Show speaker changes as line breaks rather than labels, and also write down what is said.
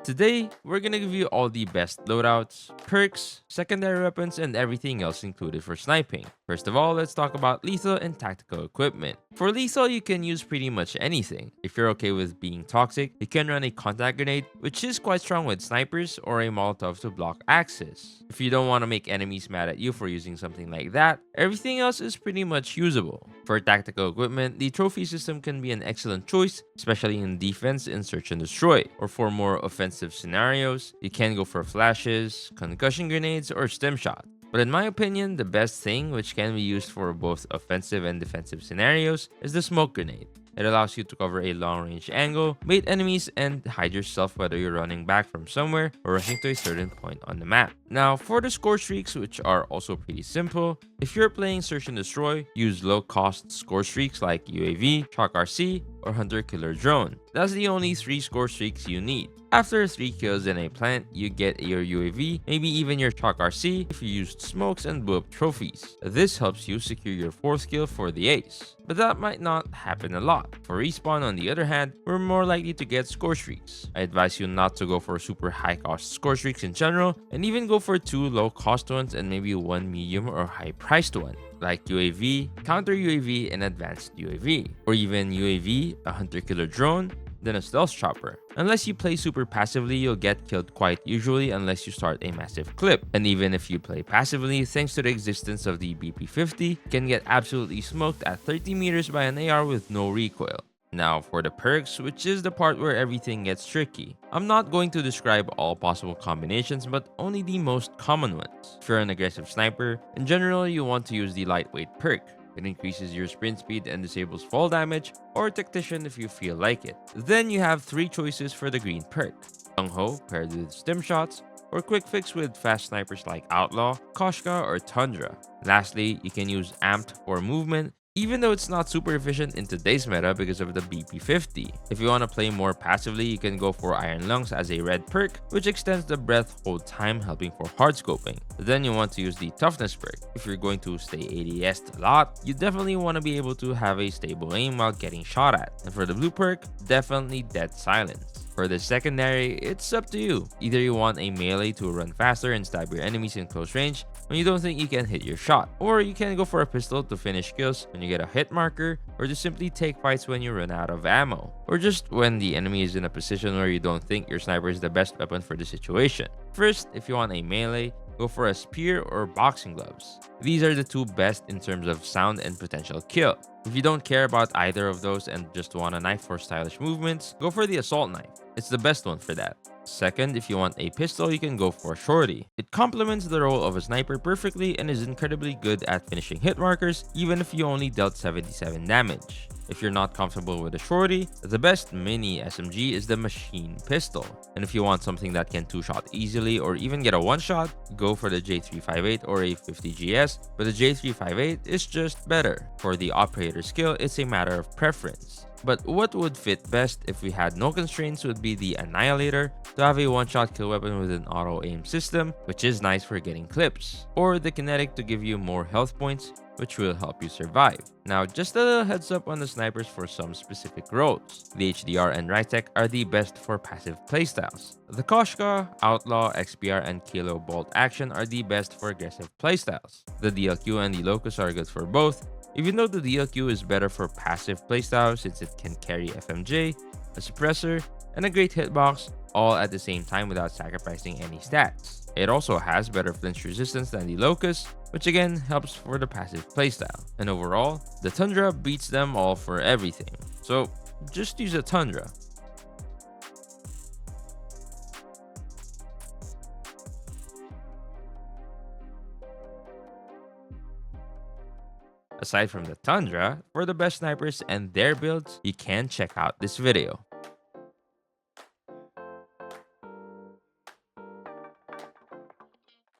Today, we're gonna give you all the best loadouts, perks, secondary weapons, and everything else included for sniping. First of all, let's talk about lethal and tactical equipment. For lethal, you can use pretty much anything. If you're okay with being toxic, you can run a contact grenade, which is quite strong with snipers, or a Molotov to block access. If you don't want to make enemies mad at you for using something like that, everything else is pretty much usable. For tactical equipment, the trophy system can be an excellent choice, especially in defense and search and destroy. Or for more offensive scenarios, you can go for flashes, concussion grenades, or stim shot. But in my opinion, the best thing, which can be used for both offensive and defensive scenarios, is the smoke grenade. It allows you to cover a long-range angle, bait enemies, and hide yourself whether you're running back from somewhere or rushing to a certain point on the map. Now, for the Scorestreaks, which are also pretty simple, if you're playing Search and Destroy, use low-cost Scorestreaks like UAV, Shock RC, or Hunter Killer Drone. That's the only 3 Scorestreaks you need. After 3 kills in a plant, you get your UAV, maybe even your Shock RC if you used smokes and blew up trophies. This helps you secure your 4th kill for the ace. But that might not happen a lot. For respawn, on the other hand, we're more likely to get Scorestreaks. I advise you not to go for super high cost Scorestreaks in general, and even go for 2 low cost ones and maybe 1 medium or high priced one, like UAV, counter UAV, and advanced UAV, or even UAV, a hunter killer drone, then a stealth chopper. Unless you play super passively, you'll get killed quite usually unless you start a massive clip. And even if you play passively, thanks to the existence of the BP-50, you can get absolutely smoked at 30 meters by an AR with no recoil. Now for the perks, which is the part where everything gets tricky. I'm not going to describe all possible combinations, but only the most common ones. If you're an aggressive sniper, in general you want to use the lightweight perk. It increases your sprint speed and disables fall damage, or tactician if you feel like it. Then you have 3 choices for the green perk. Gung Ho paired with stim shots, or quick fix with fast snipers like Outlaw, Koshka, or Tundra. Lastly, you can use amped for movement, even though it's not super efficient in today's meta because of the BP-50. If you want to play more passively, you can go for Iron Lungs as a red perk, which extends the breath hold time, helping for hard scoping. Then you want to use the toughness perk. If you're going to stay ADS a lot, you definitely want to be able to have a stable aim while getting shot at. And for the blue perk, definitely dead silence. For the secondary, it's up to you. Either you want a melee to run faster and stab your enemies in close range when you don't think you can hit your shot, or you can go for a pistol to finish kills when you get a hit marker, or just simply take fights when you run out of ammo, or just when the enemy is in a position where you don't think your sniper is the best weapon for the situation. First, if you want a melee, go for a spear or boxing gloves. These are the 2 best in terms of sound and potential kill. If you don't care about either of those and just want a knife for stylish movements, go for the assault knife. It's the best one for that. Second, if you want a pistol, you can go for Shorty. It complements the role of a sniper perfectly and is incredibly good at finishing hit markers even if you only dealt 77 damage. If you're not comfortable with a Shorty, the best mini SMG is the machine pistol. And if you want something that can 2-shot easily or even get a 1-shot, go for the J358 or a 50GS, but the J358 is just better. For the operator skill, it's a matter of preference. But what would fit best if we had no constraints would be the Annihilator, to have a 1-shot kill weapon with an auto aim system, which is nice for getting clips, or the Kinetic to give you more health points, which will help you survive. Now, just a little heads up on the snipers for some specific roles. The HDR and Rytech are the best for passive playstyles. The Koshka, Outlaw, XPR, and Kilo Bolt Action are the best for aggressive playstyles. The DLQ and the Locus are good for both, even though the DLQ is better for passive playstyles since it can carry FMJ, a suppressor, and a great hitbox all at the same time without sacrificing any stats. It also has better flinch resistance than the Locus, which again helps for the passive playstyle. And overall, the Tundra beats them all for everything. So just use a Tundra. Aside from the Tundra, for the best snipers and their builds, you can check out this video.